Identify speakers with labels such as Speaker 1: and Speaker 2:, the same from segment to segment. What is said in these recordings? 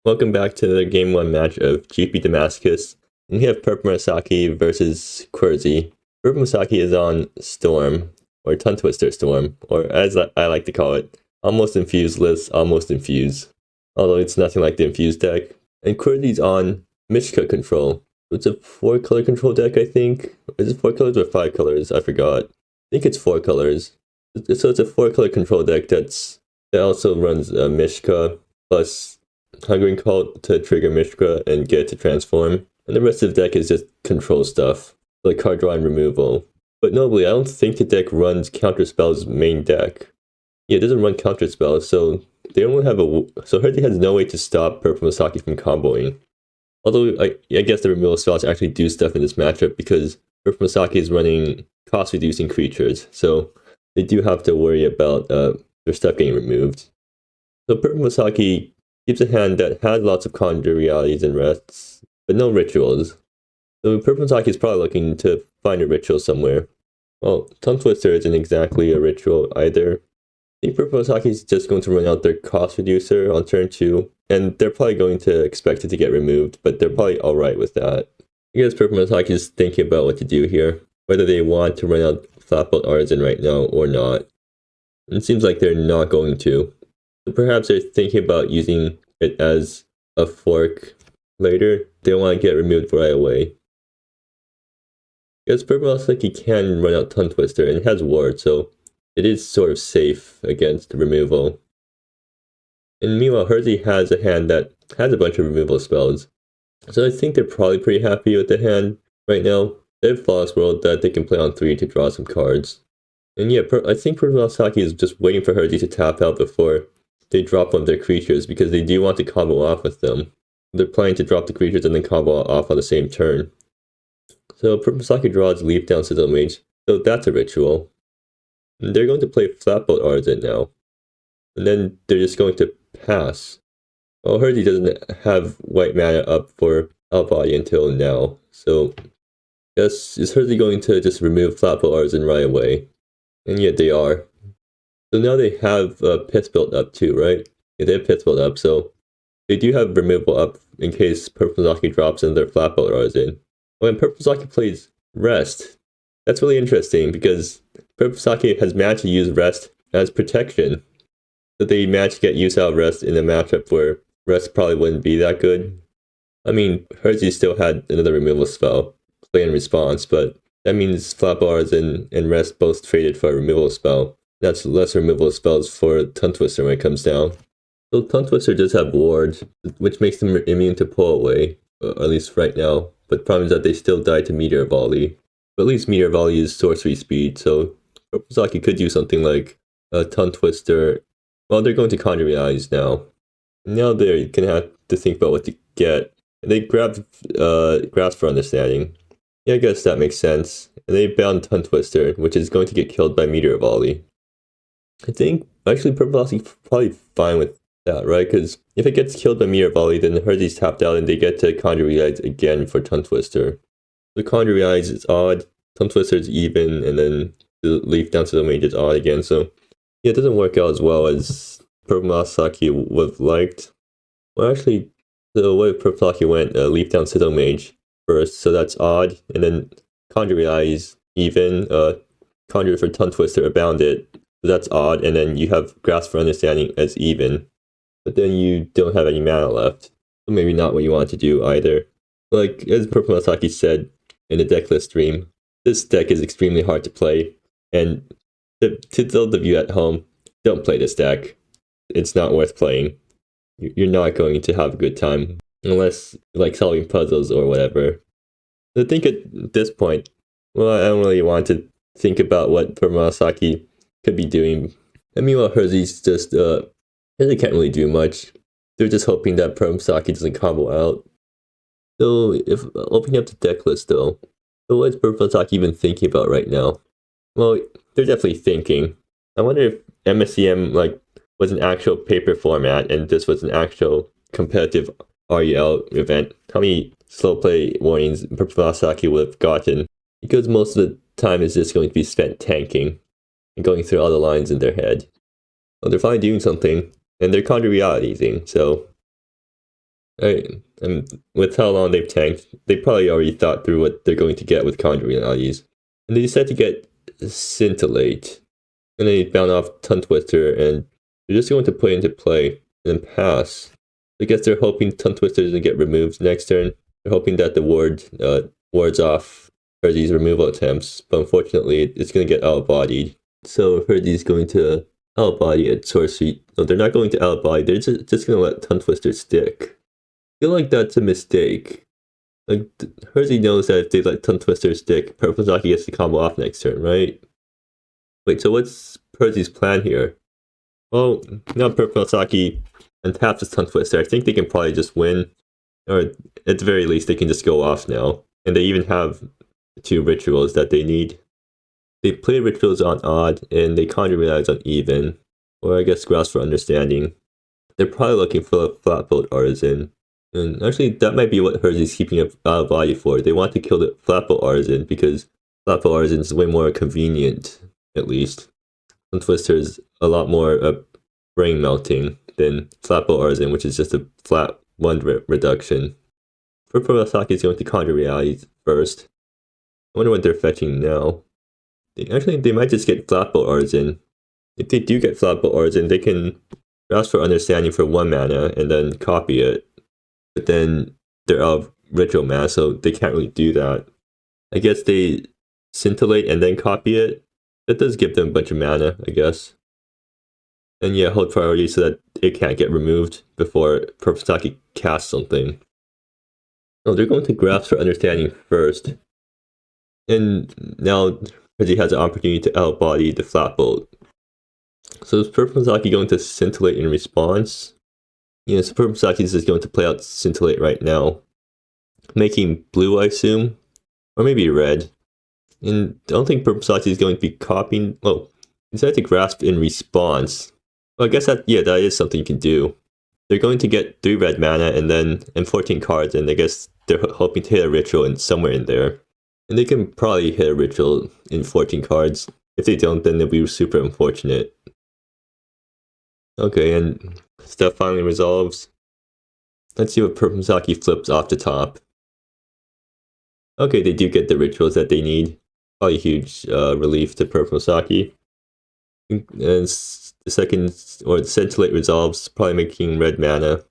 Speaker 1: Welcome back to the Game 1 match of GP Damascus. And we have Purplemurasaki versus Querzi. Purplemurasaki is on Storm, or Tongue Twister Storm, or as I like to call it, Almost Infused List, Almost Infuse. Although it's nothing like the Infused deck. And Querzi's on Mishka control. It's a 4-color control deck, I think. Is it 4 colors or 5 colors? I forgot. I think it's 4 colors. So it's a 4-color control deck that also runs Mishka, plus Hungering Cult to trigger Mishka and get it to transform. And the rest of the deck is just control stuff, like card draw and removal. But notably, I don't think the deck runs Counterspell's main deck. Yeah, it doesn't run Counterspell, so they only have so Herzi has no way to stop Purplemurasaki from comboing. Although, I guess the removal spells actually do stuff in this matchup because Purplemurasaki is running cost-reducing creatures, so they do have to worry about their stuff getting removed. So Purplemurasaki keeps a hand that has lots of conjure realities and rests, but no rituals. So Purplemurasaki is probably looking to find a ritual somewhere. Well, Tongue Twister isn't exactly a ritual either. I think Purplemurasaki is just going to run out their cost reducer on turn 2, and they're probably going to expect it to get removed, but they're probably alright with that. I guess Purplemurasaki is thinking about what to do here, whether they want to run out Flatbolt Artisan right now or not. And it seems like they're not going to. So perhaps they're thinking about using it as a fork later. They don't want to get removed right away. Because Purplemurasaki can run out Tongue Twister, and it has ward, so it is sort of safe against removal. And meanwhile, Herzi has a hand that has a bunch of removal spells. So I think they're probably pretty happy with the hand right now. They have Flawless World that they can play on 3 to draw some cards. And yeah, I think Purplemurasaki is just waiting for Herzi to tap out before they drop one of their creatures because they do want to combo off with them. They're planning to drop the creatures and then combo off on the same turn. So Purplemurasaki draws Leap Down Sigil Mage, so that's a ritual. And they're going to play Flatbolt Artisan now. And then they're just going to pass. Well, Herzi doesn't have white mana up for Outbody until now, so yes, is Herzi going to just remove Flatbolt Artisan right away? And yet they are. So now they have Pits built up too, right? Yeah, they have Pits built up, so they do have removal up in case Purplemurasaki drops in their Flatbolt Artisan. When Purplemurasaki plays Rest, that's really interesting because Purplemurasaki has managed to use Rest as protection. So they managed to get use out of Rest in a matchup where Rest probably wouldn't be that good. I mean, Herzi still had another removal spell, Play in Response, but that means Flatbolt Artisan and Rest both traded for a removal spell. That's less removal spells for Tongue Twister when it comes down. So Tongue Twister does have Ward, which makes them immune to pull away, at least right now. But the problem is that they still die to Meteor Volley. But at least Meteor Volley is sorcery speed, so Purplemurasaki could do something like a Tongue Twister. Well, they're going to Conjure Realities now. Now they're going to have to think about what to get. And they grabbed Grasp for Understanding. Yeah, I guess that makes sense. And they bound Tongue Twister, which is going to get killed by Meteor Volley. I think, actually, Purplemurasaki is probably fine with that, right? Because if it gets killed by Meteor Volley, then Herzi's tapped out and they get to Conjure Realities again for Tongue Twister. The Conjure Realities is odd, Tongue Twister is even, and then the Leaf Down Sigil Mage is odd again, so yeah, it doesn't work out as well as Purplemurasaki would have liked. Well, actually, the way Purplemurasaki went, Leaf Down Sigil Mage first, so that's odd, and then Conjure Realities even, Conjure for Tongue Twister Abounded, so that's odd, and then you have Grasp for Understanding as even, but then you don't have any mana left, so maybe not what you want to do either. Like, as Purplemurasaki said in the decklist stream, this deck is extremely hard to play, and to those of you at home, don't play this deck. It's not worth playing. You're not going to have a good time, unless you like solving puzzles or whatever. I think at this point, well, I don't really want to think about what Purplemurasaki could be doing. And meanwhile, Herzi's just, they can't really do much. They're just hoping that Purplemurasaki doesn't combo out. So, if opening up the deck list though, so what is Purplemurasaki even thinking about right now? Well, they're definitely thinking. I wonder if MSEM was an actual paper format and this was an actual competitive REL event. How many slow play warnings Purplemurasaki would have gotten? Because most of the time is just going to be spent tanking and going through all the lines in their head. Well, they're finally doing something, and they're conjure realitying, so And with how long they've tanked, they probably already thought through what they're going to get with conjure realities. And they decided to get Scintillate. And they found off Tongue Twister, and they're just going to put into play and then pass. I guess they're hoping Tongue Twister doesn't get removed next turn. They're hoping that the ward wards off Herzi's removal attempts, but unfortunately it's going to get out-bodied. So Herzi's going to out-body it, Sorcery. No, they're not going to out-body, they're just going to let Tongue Twister stick. I feel like that's a mistake. Like, Herzi knows that if they let Tongue Twister stick, Purplemurasaki gets the combo off next turn, right? Wait, so what's Herzi's plan here? Well, now Purplemurasaki untaps his Tongue Twister. I think they can probably just win. Or at the very least, they can just go off now. And they even have 2 rituals that they need. They play rituals on odd, and they conjure realities on even. Or I guess grasp for understanding. They're probably looking for a flat-built artisan. And actually, that might be what Herzi's keeping out of value for. They want to kill the flat-built artisan because flat-built artisan is way more convenient, at least. Tongue Twister is a lot more brain melting than flat-built artisan, which is just a flat 1 reduction. Purplemurasaki is going to conjure realities first. I wonder what they're fetching now. They might just get flat-built artisan. If they do get flat-built artisan, they can grasp for understanding for 1 mana and then copy it. But then they're out of ritual mana, so they can't really do that. I guess they Scintillate and then copy it. That does give them a bunch of mana, I guess. And yeah, hold priority so that it can't get removed before Purplemurasaki casts something. Oh, they're going to grasp for understanding first. And now Herzi has an opportunity to outbody the flat bolt. So is Purplemurasaki going to Scintillate in response? Yeah, so Purplemurasaki is just going to play out Scintillate right now. Making blue, I assume. Or maybe red. And I don't think Purplemurasaki is going to be copying. Oh, decided to grasp in response. Well, I guess that is something you can do. They're going to get 3 red mana and 14 cards, and I guess they're hoping to hit a ritual in somewhere in there. And they can probably hit a ritual in 14 cards. If they don't, then they'll be super unfortunate. Okay, and stuff finally resolves. Let's see what Purplemurasaki flips off the top. Okay, they do get the rituals that they need. Probably a huge relief to Purplemurasaki. And the second, or the Scintillate resolves, probably making red mana.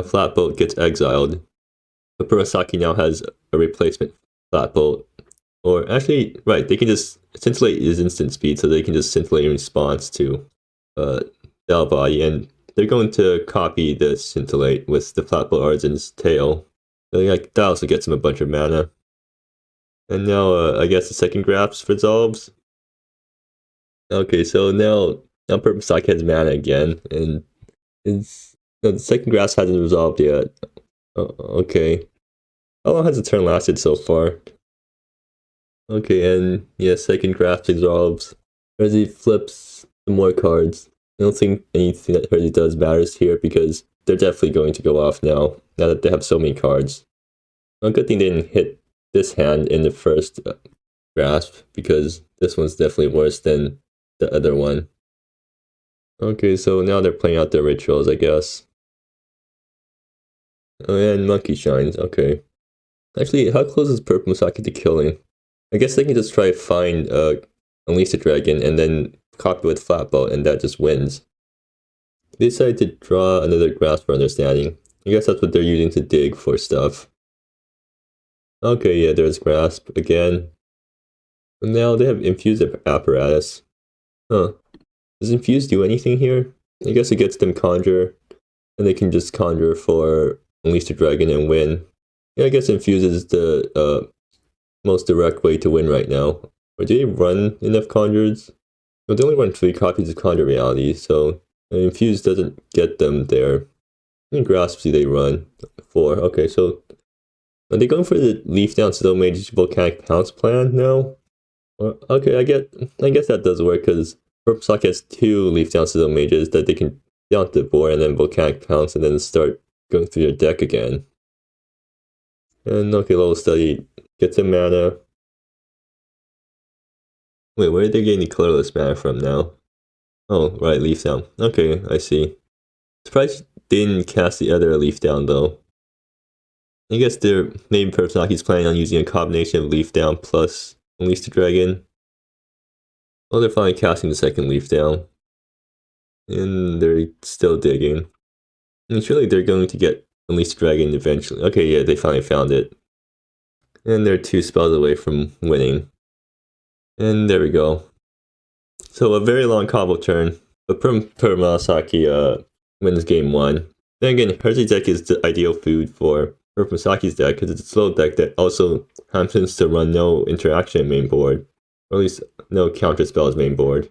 Speaker 1: Flat Bolt gets exiled. But Purplemurasaki now has a replacement Flat Bolt. Or actually, right, they can just, Scintillate is instant speed, so they can just Scintillate in response to Dalbody, and they're going to copy the Scintillate with the Flat Bolt Artisan's tail. So like, that also gets them a bunch of mana. And now, I guess the second grasp resolves. Okay, so now Purplemurasaki has mana again, and the second grasp hasn't resolved yet. Oh, okay. How long has the turn lasted so far? Okay, and yeah, second grasp resolves. Herzi flips some more cards. I don't think anything that Herzi does matters here because they're definitely going to go off now that they have so many cards. Well, good thing they didn't hit this hand in the first grasp because this one's definitely worse than the other one. Okay, so now they're playing out their rituals, I guess. Oh, and Monkey Shines, okay. Actually, how close is Purplemurasaki to killing? I guess they can just try to find Unleash the Dragon and then copy with Flatbolt, and that just wins. They decided to draw another Grasp for Understanding. I guess that's what they're using to dig for stuff. Okay, yeah, there's Grasp again. And now they have Infused Apparatus. Huh. Does Infuse do anything here? I guess it gets them Conjure, and they can just Conjure for Unleash the Dragon and win. Yeah, I guess Infuse is the most direct way to win right now. Or do they run enough Conjures? No, they only run 3 copies of Conjure Reality, so Infuse doesn't get them there. How many Grasps do they run? 4. Okay, so are they going for the Leaf Down Still Mage Volcanic Pounce plan now? Okay, I guess that does work because Purplemurasaki has 2 Leaf Down Still Mages that they can down to the board and then Volcanic Pounce and then start going through their deck again. And okay, Level Study gets a mana. Wait, where are they getting the colorless mana from now? Oh, right, Leaf Down. Okay, I see. Surprised didn't cast the other leaf down though. I guess maybe Purplemusaki's planning on using a combination of leaf down plus Unleash the Dragon. Well, they're finally casting the second leaf down. And they're still digging. And surely they're going to get Unleash the Dragon eventually. Okay, yeah, they finally found it. And they're 2 spells away from winning. And there we go. So a very long combo turn. But Purplemurasaki wins game 1. Then again, Herzi deck is the ideal food for Purplemusaki's deck because it's a slow deck that also happens to run no interaction main board. Or at least no counter spells main board.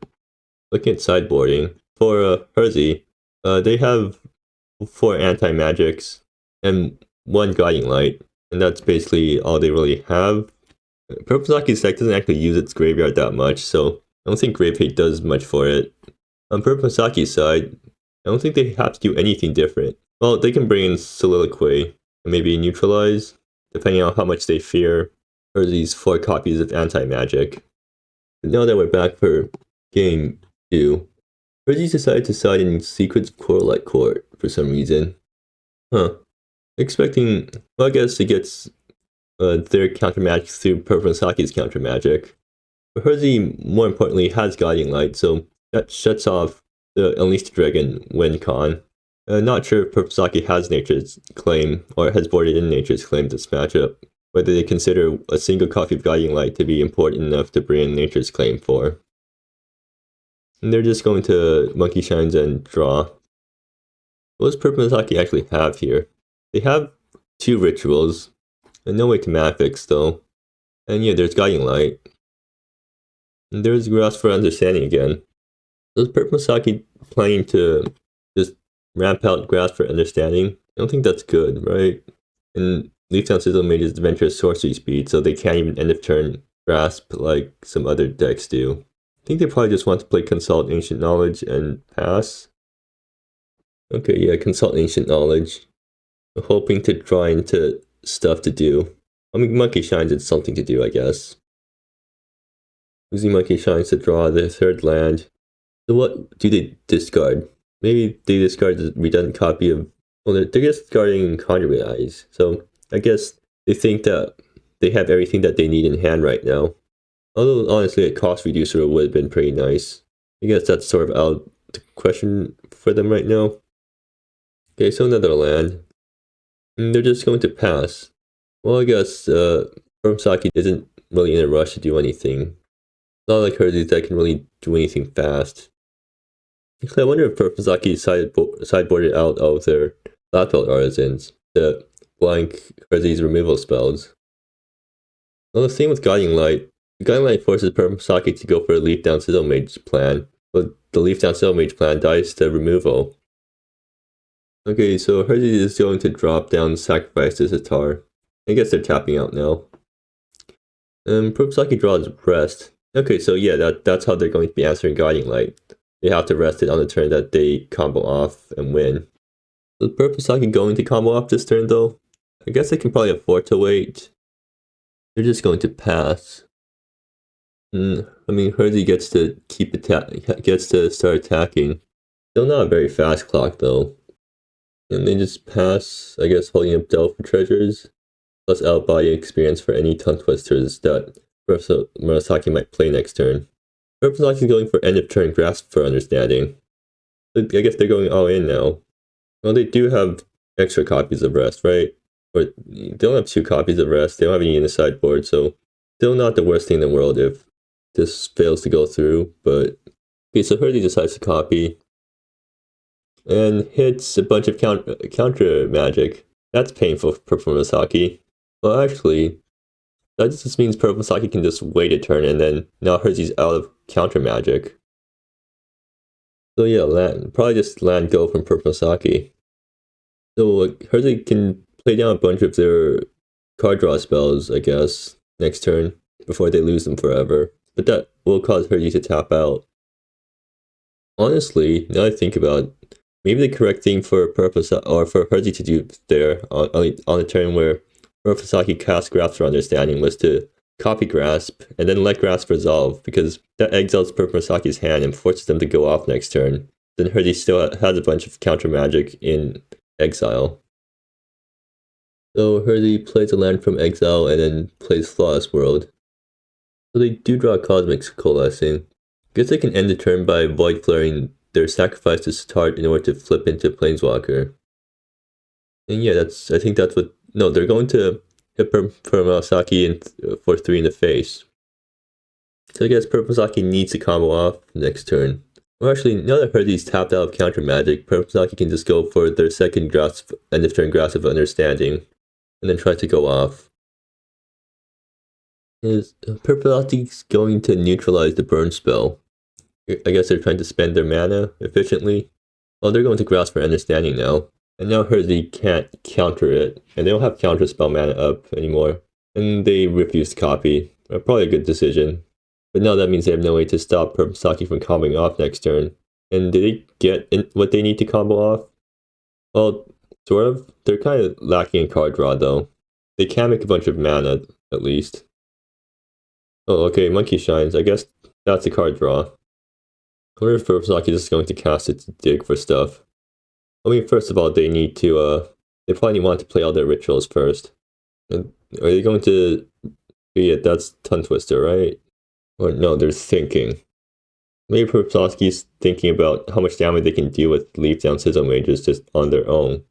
Speaker 1: Looking at sideboarding, for Herzi, they have 4 anti-magics and 1 guiding light. And that's basically all they really have. Purplemusaki's deck doesn't actually use its graveyard that much, so I don't think Grave Hate does much for it. On Purplemusaki's side, I don't think they have to do anything different. Well, they can bring in Soliloquy and maybe neutralize, depending on how much they fear Herzi's 4 copies of anti-magic. But now that we're back for game 2, Herzi decided to side in Secrets of Coralite Court for some reason. Expecting, well, I guess it gets their counter magic through Purplemusaki's counter magic. But Herzi, more importantly, has Guiding Light, so that shuts off the Unleash the Dragon win con. Not sure if Purplemusaki has Nature's Claim, or has boarded in Nature's Claim this matchup. Whether they consider a single copy of Guiding Light to be important enough to bring in Nature's Claim for. And they're just going to Monkey Shines and draw. What does Purplemusaki actually have here? They have 2 rituals, and no way to Mafix though. And yeah, there's Guiding Light. And there's Grasp for Understanding again. So is Purplemusaki planning to just ramp out Grasp for Understanding? I don't think that's good, right? And Leaf Down Sizzle Mage is Adventurous Sorcery Speed, so they can't even end of turn Grasp like some other decks do. I think they probably just want to play Consult Ancient Knowledge and pass. Okay, yeah, Consult Ancient Knowledge. I'm hoping to draw into stuff to do. I mean, Monkey Shines is something to do, I guess. Using Monkey Shines to draw the 3rd land. So what do they discard? Maybe they discard the redundant copy of... Well, they're discarding Conjuring Eyes. So I guess they think that they have everything that they need in hand right now. Although, honestly, a cost reducer would have been pretty nice. I guess that's sort of out of the question for them right now. Okay, so another land. And they're just going to pass. Well, I guess Purplemusaki isn't really in a rush to do anything. It's not like Herzi's deck can really do anything fast. Actually, I wonder if Purplemusaki sideboarded out of their Black Belt Artisans to blank Herzi's removal spells. Well, the same with Guiding Light. The Guiding Light forces Purplemusaki to go for a Leaf Down Sizzle Mage plan, but the Leaf Down Sizzle Mage plan dies to removal. Okay, so Herzi is going to drop down Sacrifice to Zatar. I guess they're tapping out now. Purplemusaki draws Rest. Okay, so yeah, that's how they're going to be answering Guiding Light. They have to rest it on the turn that they combo off and win. Is Purplemusaki going to combo off this turn though? I guess they can probably afford to wait. They're just going to pass. I mean, Herzi gets to start attacking. Still not a very fast clock though. And they just pass, I guess, holding up Delph for treasures, plus out-body experience for any tongue twisters that Purplemurasaki might play next turn. Purplemusaki is going for end of turn Grasp for Understanding. I guess they're going all in now. Well, they do have extra copies of Rest, right? Or they don't have 2 copies of Rest, they don't have any in the sideboard, so still not the worst thing in the world if this fails to go through, but... Okay, so Herzi decides to copy. And hits a bunch of counter magic. That's painful for Purplemurasaki. Well, actually, that just means Purplemurasaki can just wait a turn and then now Herzi's out of counter magic. So yeah, probably just land go from Purplemurasaki. So Herzi can play down a bunch of their card draw spells, I guess, next turn before they lose them forever. But that will cause Herzi to tap out. Honestly, now I think about it, maybe the correct thing for Herzi to do there on a turn where Purplemurasaki cast Grasp for Understanding was to copy Grasp and then let Grasp resolve, because that exiles Purplemurasaki's hand and forces them to go off next turn. then Herzi still has a bunch of counter magic in exile. So Herzi plays a land from exile and then plays Flawless World. So they do draw Cosmic Coalescing. Guess they can end the turn by Void Flaring their sacrifice to start in order to flip into Planeswalker. And yeah, I think that's what... No, they're going to hit Purplemurasaki for 3 in the face. So I guess Purplemurasaki needs to combo off next turn. Or actually, now that Herzi's tapped out of counter magic, Purplemurasaki can just go for their second end of turn Grasp of Understanding, and then try to go off. Is Purplemurasaki going to neutralize the burn spell? I guess they're trying to spend their mana efficiently. Well, they're going to Grasp for Understanding now. And now Herzi can't counter it, and they don't have counter spell mana up anymore. And they refuse to copy. Probably a good decision. But now that means they have no way to stop Purplemurasaki from comboing off next turn. And did they get what they need to combo off? Well, sort of. They're kind of lacking in card draw though. They can make a bunch of mana, at least. Oh, okay, Monkey Shines. I guess that's a card draw. I wonder if Purplemurasaki is just going to cast it to dig for stuff. I mean, first of all, they need to, they probably want to play all their rituals first. Are they going to... Yeah, that's Tongue Twister, right? Or no, they're thinking. Maybe Purplemurasaki's thinking about how much damage they can deal with Leaf Down Sizzle Mages just on their own.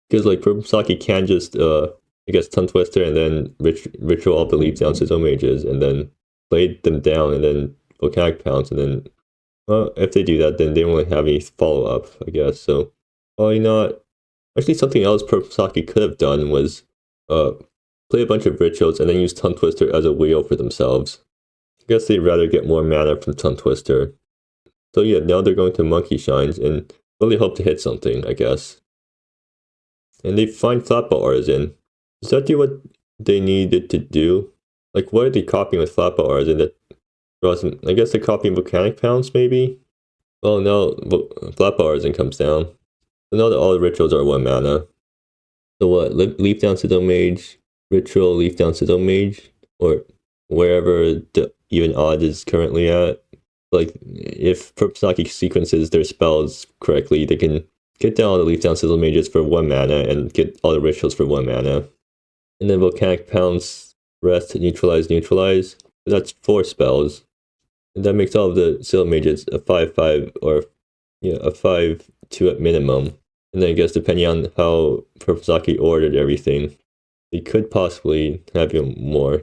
Speaker 1: Because, like, Purplemurasaki can just, I guess, Tongue Twister and then ritual all the Leaf Down Sizzle Mages and then play them down and then Volcanic Pounce and then... Well, if they do that, then they won't have any follow-up, I guess, so... Probably not. Actually, something else Purplemurasaki could have done was play a bunch of rituals and then use Tongue Twister as a wheel for themselves. I guess they'd rather get more mana from Tongue Twister. So yeah, now they're going to Monkey Shines and really hope to hit something, I guess. And they find Flatbow Artisan. Does that do what they needed to do? Like, what are they copying with Flatbow Artisan that draws them? I guess they're copying Volcanic Pounce, maybe? Well, now Flatbow Artisan comes down. So now that all the rituals are 1 mana. So what? Leaf Down Sizzle Mage, Ritual, Leaf Down Sizzle Mage, or wherever the even odd is currently at. Like, if Purplemurasaki sequences their spells correctly, they can get down all the Leaf Down Sizzle Mages for 1 mana and get all the rituals for 1 mana. And then Volcanic Pounce, Rest, Neutralize, Neutralize. So that's 4 spells. And that makes all of the Sizzle Mages a 5/5 or yeah, a 5/2 at minimum. And then I guess depending on how Purplemurasaki ordered everything, they could possibly have even more.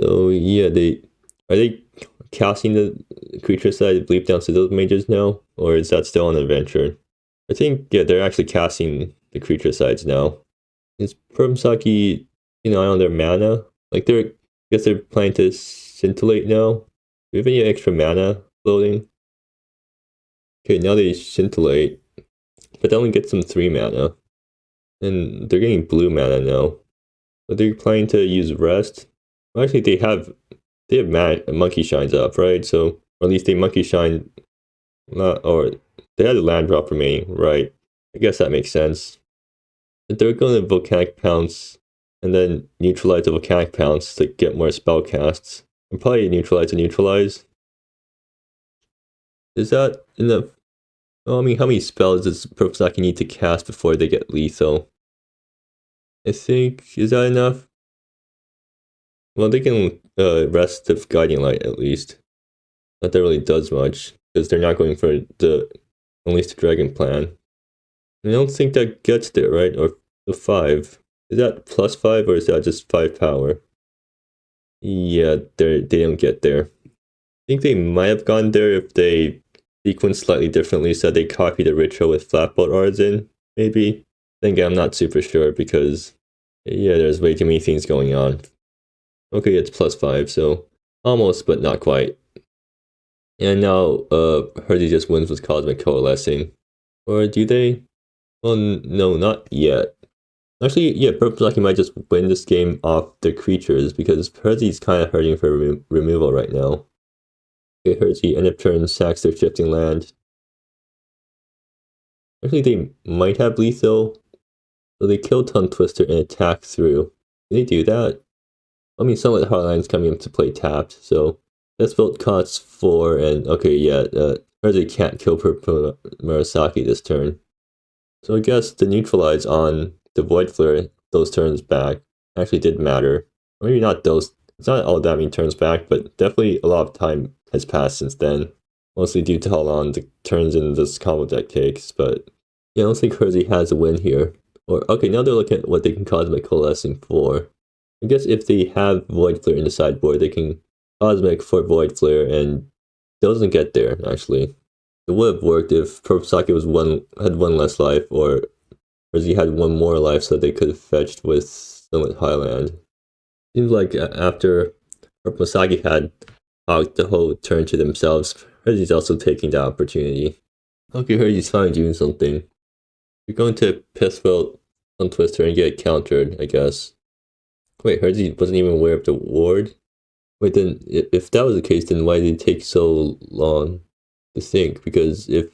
Speaker 1: So yeah, are they casting the creature side Leap Down Sizzle Mages now? Or is that still on adventure? I think, yeah, they're actually casting the creature sides now. Is Purplemurasaki, on their mana? Like, I guess they're planning to Scintillate now? Do we have any extra mana loading? Okay, now they Scintillate, but that only gets them 3 mana. And they're getting blue mana now. But they're planning to use Rest. Well, actually, they have Monkey Shines up, right? So, or at least they Monkey Shine, or they had a land drop remaining, right? I guess that makes sense. But they're going to Volcanic Pounce, and then neutralize the Volcanic Pounce to get more spell casts. And probably neutralize to neutralize. Is that enough? Well, I mean, how many spells does Purplemurasaki need to cast before they get lethal? I think, is that enough? Well, they can rest of Guiding Light at least. Not that really does much, because they're not going for the Unleash the Dragon plan. And I don't think that gets there, right? Or the 5. Is that +5 or is that just 5 power? Yeah, they don't get there. I think they might have gone there if they sequenced slightly differently, so they copied the ritual with Flatbow Artisan, maybe. Then again, I'm not super sure because, yeah, there's way too many things going on. Okay, it's +5, so almost, but not quite. And now, Herzi just wins with Cosmic Coalescing. Or do they? Well, no, not yet. Actually, yeah, Purplemurasaki might just win this game off their creatures because Herzi's kind of hurting for removal right now. Okay, Herzi end up turn sacks their Shifting Land. Actually, they might have lethal. So they kill Tongue Twister and attack through. Can they do that? I mean, some of the Heartline's coming into play tapped, so that's built costs 4, and okay, yeah, Herzi can't kill Purplemurasaki this turn. So I guess the neutralize on the Void Flare those turns back actually did matter. Maybe not those, it's not all that many turns back, but definitely a lot of time has passed since then. Mostly due to how long the turns in this combo deck takes, but yeah, I don't think Herzi has a win here. Or, okay, now they're looking at what they can Cosmic Coalescing for. I guess if they have Void Flare in the sideboard, they can Cosmic for Void Flare, and it doesn't get there, actually. It would have worked if Purplemurasaki had one less life, or Herzi had one more life so they could have fetched with Sunlit Highland. Seems like after Purplemurasaki had hogged the whole turn to themselves, Herzi's also taking that opportunity. Okay, Herzi's finally doing something. You're going to Pithwell on Twister and get countered, I guess. Wait, Herzi wasn't even aware of the ward? Wait, then, if that was the case, then why did it take so long to think? Because if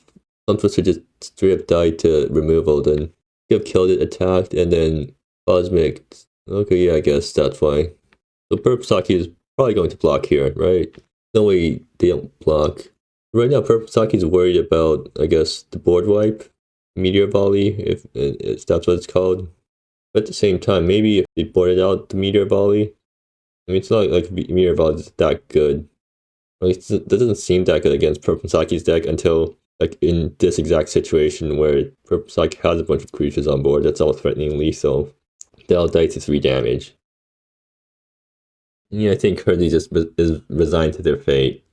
Speaker 1: Twister just straight up died to removal, then you have killed it, attacked, and then Cosmic. Okay, yeah, I guess that's why. So Purplemurasaki is probably going to block here, right? No way they don't block. Right now, Purplemurasaki is worried about, I guess, the board wipe, Meteor Volley, if that's what it's called. But at the same time, maybe if they boarded out the Meteor Volley, I mean, it's not like Meteor Volley is that good. At least it doesn't seem that good against Purplemusaki's deck until, like, in this exact situation where Purplemurasaki has a bunch of creatures on board that's all threatening lethal. They all die to 3 damage. And yeah, I think Herzi just is resigned to their fate.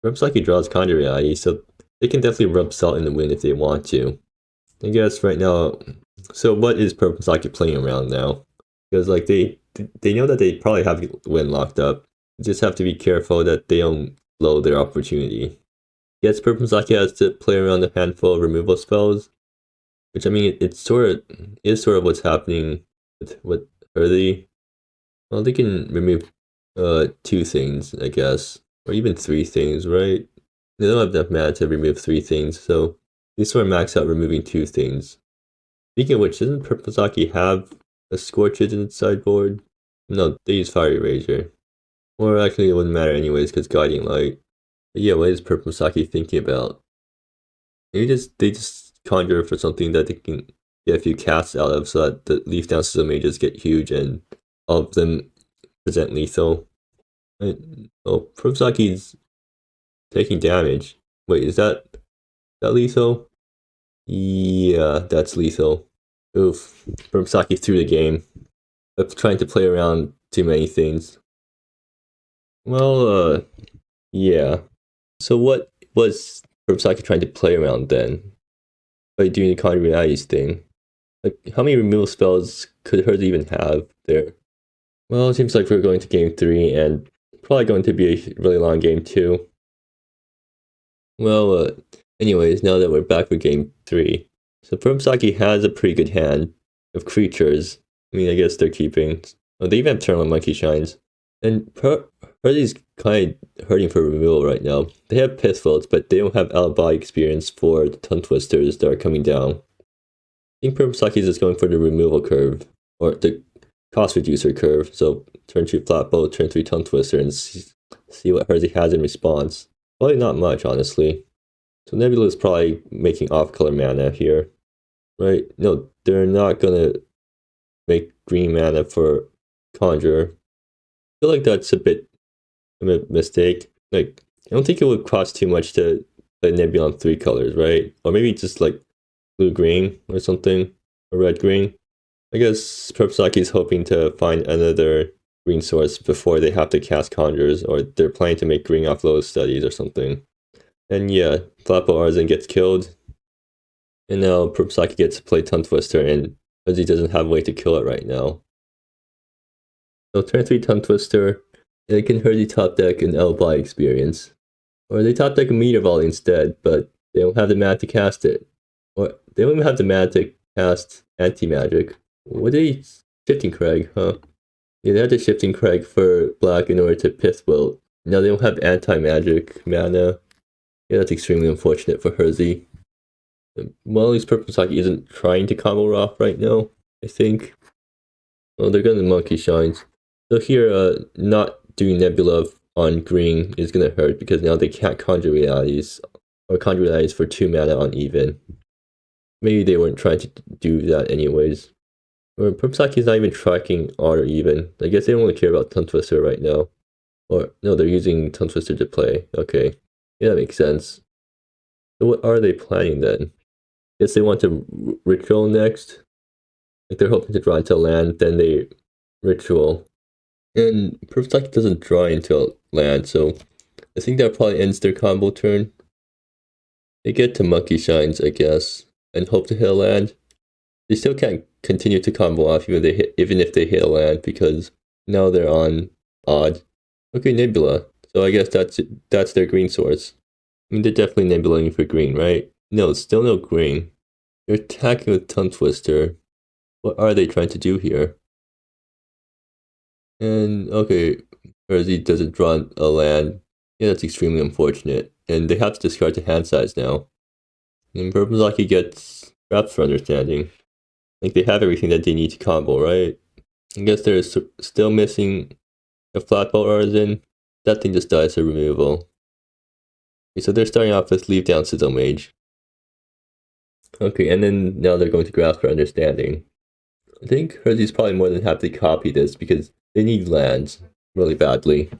Speaker 1: Purplemurasaki draws Conjure Reality, so they can definitely rub salt in the wind if they want to. I guess right now, so what is Purplemurasaki playing around now? Because like they know that they probably have win locked up. They just have to be careful that they don't blow their opportunity. Yes, Purplemurasaki has to play around a handful of removal spells, which I mean it's sort of what's happening with Herzi. Well, they can remove 2 things, I guess, or even 3 things, right? They don't have enough mana to remove 3 things, so they sort of max out removing 2 things. Speaking of which, doesn't Purplemurasaki have a Scorches in its sideboard? No, they use Fire Eraser. Or actually it wouldn't matter anyways because Guiding Light. But yeah, what is Purplemurasaki thinking about? Maybe they just conjure for something that they can get a few casts out of so that the Leaf Down Sizzle Mages get huge and all of them present lethal. Oh, Purplemusaki's taking damage. Wait, is that lethal? Yeah, that's lethal. Oof. Purplemurasaki threw the game. Of trying to play around too many things. Well, yeah. So what was Purplemurasaki trying to play around then? By doing the Conjure Realities thing? Like, how many removal spells could Herzi even have there? Well, it seems like we're going to game 3, and probably going to be a really long game too. Well, anyways, now that we're back for game 3. So Purplemurasaki has a pretty good hand of creatures. I mean, I guess they're keeping. Oh, they even have Turn on Monkey Shines. And Herzi's kind of hurting for removal right now. They have Pithfolds, but they don't have alibi experience for the Tongue Twisters that are coming down. I think Purplemurasaki is just going for the removal curve, or the cost reducer curve. So turn 2 Flatbow, turn 3 Tongue Twister, and see what Herzi has in response. Probably not much, honestly. So Nebula is probably making off-color mana here, right? No, they're not gonna make green mana for Conjure. I feel like that's a bit of a mistake. Like, I don't think it would cost too much to play Nebula on 3 colors, right? Or maybe just like blue-green or something, or red-green. I guess Purplemurasaki is hoping to find another green source before they have to cast Conjures, or they're planning to make green off Lotus Studies or something. And yeah, Flatbow Artisan gets killed. And now Purplemurasaki gets to play Tongue Twister, and Herzi doesn't have a way to kill it right now. So turn 3 Tongue Twister, and they can Herzi top deck an Alibi Experience. Or they top deck a Meteor Volley instead, but they don't have the mana to cast it. Or they don't even have the mana to cast Anti-Magic. What they Shifting Crag, huh? Yeah, they had the Shifting Crag for black in order to Pithwilt. Now they don't have Anti-Magic mana. Yeah, that's extremely unfortunate for Herzi. Well, at least Purplemurasaki isn't trying to combo Roth right now, I think. Well, they're gonna Monkey Shines. So here, not doing Nebula on green is gonna hurt because now they can't Conjure Realities or conjure eyes for 2 mana on even. Maybe they weren't trying to do that anyways. Or Purplemuраsaki's not even tracking odd or even. I guess they don't really care about Tongue Twister right now. Or, no, they're using Tongue Twister to play. Okay. Yeah, that makes sense. So what are they planning then? Guess they want to ritual next. Like they're hoping to draw into land, then they ritual. And Purplemusaki doesn't draw into land, so I think that probably ends their combo turn. They get to Monkey Shines, I guess, and hope to hit a land. They still can't continue to combo off even if they hit a land, because now they're on odd. Okay, Nebula. So I guess that's their green source. I mean, they're definitely nebulating for green, right? No, still no green. They're attacking with Tongue Twister. What are they trying to do here? And okay, Herzi doesn't draw a land. Yeah, that's extremely unfortunate. And they have to discard the hand size now. And Purplemusaki gets Grasp for Understanding. Like they have everything that they need to combo, right? I guess they're still missing a Flatbolt Artisan. That thing just dies to removal. Okay, so they're starting off with Leave Down Sizzle Mage. Okay, and then now they're going to Grasp for Understanding. I think Herzi's probably more than happy to copy this because they need lands really badly.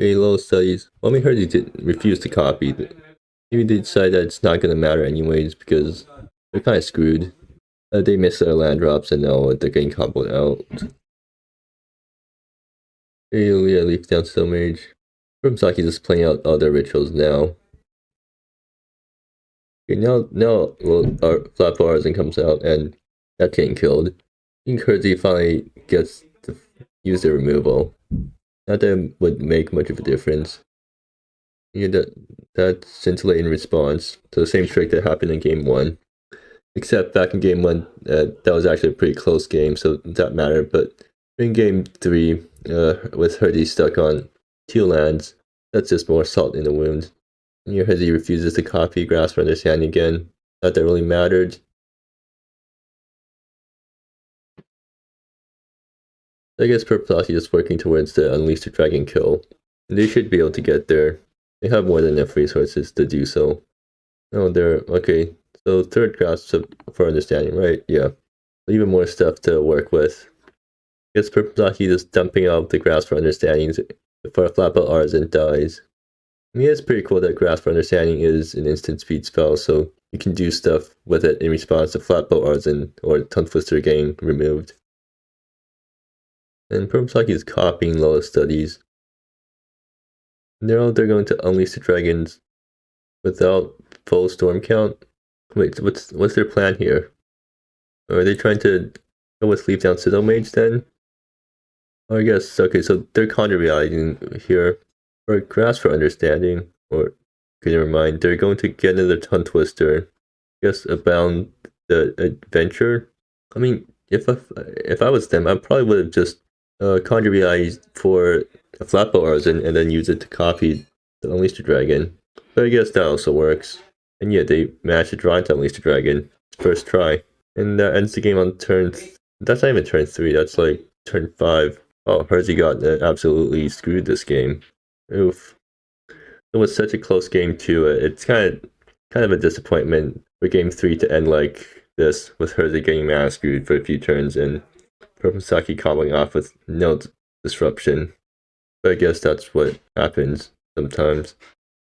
Speaker 1: Okay, low studies. Well, I mean, Herzi did refuse to copy. Maybe they decide that it's not going to matter anyways because they're kind of screwed. They miss their land drops and now they're getting comboed out. Okay, yeah, Leaf Down Sizzle Mage. Purplemusaki's just playing out other rituals now. Okay, now our Flat Artisan comes out and that's getting killed. I think Herzi finally gets to use their removal. Not that it would make much of a difference. Yeah, that's scintillating response to the same trick that happened in game 1. Except back in game 1, that was actually a pretty close game, so that mattered. But in game 3, with Herzi stuck on 2 lands, that's just more salt in the wound. And your Herzi refuses to copy Grasp for Understanding again. Not that really mattered. I guess Purplemusaki is working towards the Unleash the Dragon kill. And they should be able to get there. They have more than enough resources to do so. Oh, they're okay. So third Grasp for Understanding, right? Yeah. Even more stuff to work with. I guess Purplemusaki just dumping out the Grasp for Understanding before a Flatbolt Artisan dies. I mean, it's pretty cool that Grasp for Understanding is an instant speed spell, so you can do stuff with it in response to Flatbolt Artisan or Tongue Twister getting removed. And Purplemusaki is copying Lowest Studies. Now they're going to Unleash the Dragons without full storm count. Wait, what's their plan here? Are they trying to go with Leave Down Sizzle Mage then? Oh, I guess, okay, so they're conjure reality here. Or Grasp for Understanding, or, okay, never mind, they're going to get another Tongue Twister. I guess Abound the Adventure. I mean, if I was them, I probably would have just conjure reality for a Flatbolt Artisan and then use it to copy the Unleash the Dragon. But I guess that also works. And yeah, they managed to draw into Unleash the Dragon first try. And that ends the game on turn... That's not even turn 3, that's like turn 5. Oh, Herzi got absolutely screwed this game. Oof. It was such a close game too. It's kind of a disappointment for game 3 to end like this, with Herzi getting mana screwed for a few turns and Purplemusaki comboing off with no disruption. But I guess that's what happens sometimes.